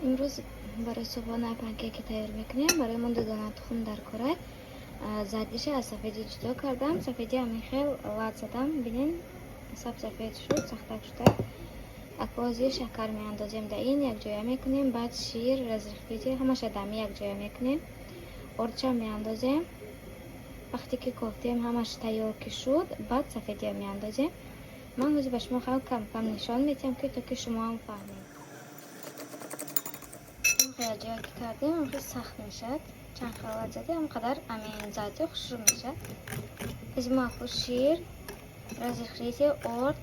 امروز برای صبحانه پنکیک تیار میکنیم. برای من 2 دانه تخم در کره زردیش از سفیدی جدا کردم. سفیدی همین خیلی لط زدم. ببینین سفید شد، سختک شده. اکوازی شکر میاندازیم در این یک جای میکنیم. بعد شیر رزرخیتی همش دمی یک جای میکنیم. ارچه میاندازیم. وقتی که کوفتیم همش تیار که شد بعد سفیدی میاندازیم. من روزی به شما خیلی کم کم نشان میدم که تا که شما هم فهمید. این جایی که کردیم اونجا سخت میشد. چند خلوت زدی همقدر امین زدی خوش رو میشد. از ما شیر رزرخیتی ارد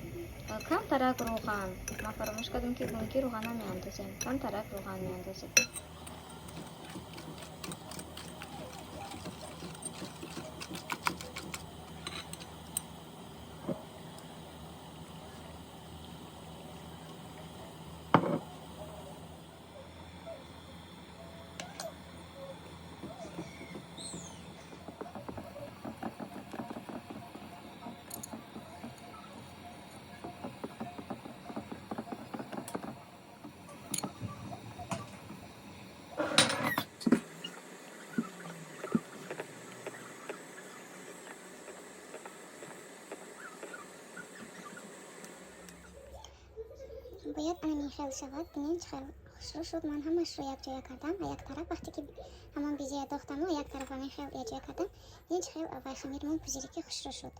کم ترک روغن. ما فراموش کردیم که بونکی روغن میاندازیم. کم ترک روغن میاندازیم. باید همین خیلی شود. ببینید خیلی خوشرو شد. من همش رو یک جای کردم و یک طرف وقتی که همان بیزی داختم و یک طرف همین خیلی یک جای کردم. ببینید خیلی و خمیرمون پذیری که خوشرو شد.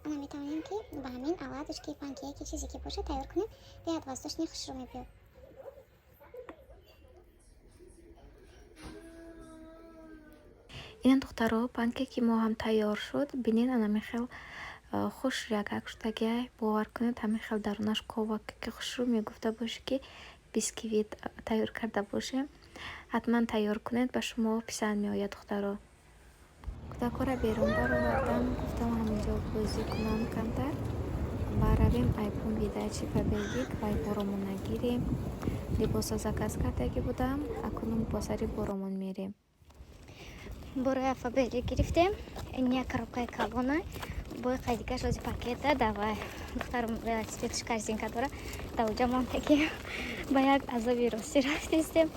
اما میتونیم که با همین اولش که پنکیک چیزی که باشه تیار کنیم بیاد واسطش نه خوشرو میبیاد. این دخترها پنکیکی ما هم تیار شد. ببینین انا میخیل خوش ریاکت شده. باور کنید همین خیلی درونش کوبا که خوش رو میگفته باشه که بیسکویت تیار کرده باشه. حتما تیار کنید، به شما پسند میآید دخترها. کودکا بیرون برآوردم، گفتم همینجا بازی کنن کمتر. برویم айпун видачи фабелик вай боромон нагирем. либоса заказ кардаги будам. акунун бо сари боромон мерем. برای فابریک گرفتیم. این یک коробка کلونه. باید خیلی‌کش از پاکت давай. دخترم велосипедش корзинка داره. تا اونجا ما که با یک عذابی راستی رفتیم.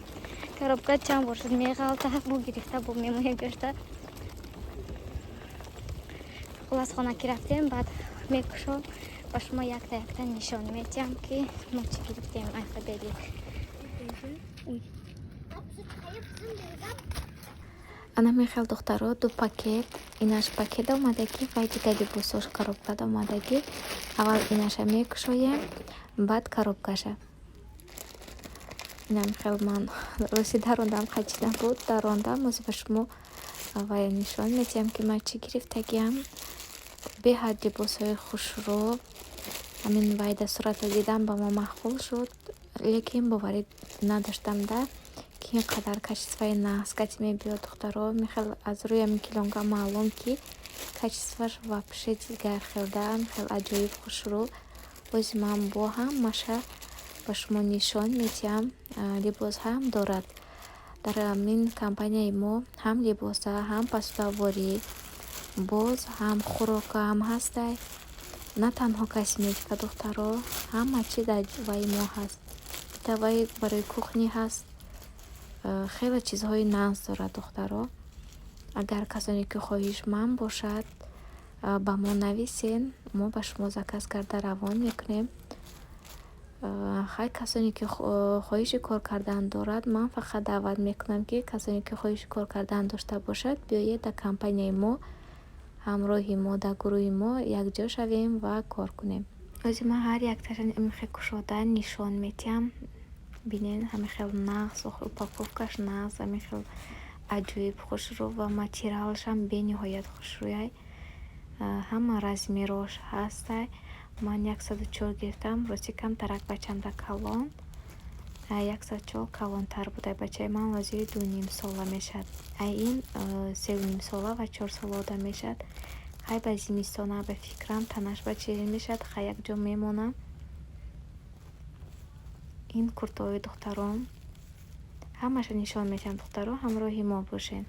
коробка چند بار شد میغلطه. بو گرفته بو میمونه گشته. خلاص خانه که رفتیم بعد میکشم با شما یک تا نشان میدم که ما چی گرفتیم. ای فابریک. ана михел духтаро 2 пакет инаш пакет омадаги вай дига либосош коробкада омадаги. аввал инаша мекушоем баъд коробкаша. ина михел ман рости дарондам қачи набуд дарондам ози ба шумо вай нишон медиҳам ки ман чӣ гирифтагиам. беҳад либосҳои хушро ҳамин вайда суратро дидам ба мо маъқул шуд, лекин боварӣ надоштам да ки ин қадар качествои нағзкати мебиёд духтаро. михел аз рӯи ҳамин килонга маълум ки качествоаш вообще дигар хелда михел аҷоиб хушрӯ. ози ман бо ҳам маша ба шумо нишон медиҳам. либос ҳам дорад. дар ҳамин компанияи мо ҳам либоса ҳам пасудаворӣ боз ҳам хӯрока ҳам ҳастай. на танҳо каси медика духтаро, ҳама чи дар ваи мо ҳаст. вай барои кухни ҳаст. хеле чизҳои нағз дорад духтаро. агар касоне ки хоҳишманд бошад ба мо нависен, мо ба шумо заказ карда равон мекунем. хай касоне ки хоҳиши кор кардан дорад, ман фақат даъват мекунам ки касоне ки хоҳиши кор кардан дошта бошад биёед дар компанияи мо, ҳамроҳи мо дар гурӯҳи мо якҷо шавем ва кор кунем. ози ман ҳар якташани амихе кушода нишон медиҳам. бинен ҳамихел нағз, упаковкаш нағз, ҳамихел аҷоиб хушрӯ ва материалшам бениҳоят хушрӯяй. ҳама размерош ҳастай. ман 104 гирифтам. рости камтарак бачамда калон. 104 калонтар будай. бачаи ман лозии 2.5 сола мешад. ай ин 3.5 сола ва 4 солода мешад. хай ба зимистона ба фикрам танаш ба чирин мешад. хай якҷо мемонам. ин куртои духтарон ҳамаша нишон медиҳам духтаро. ҳамроҳи мо бошед.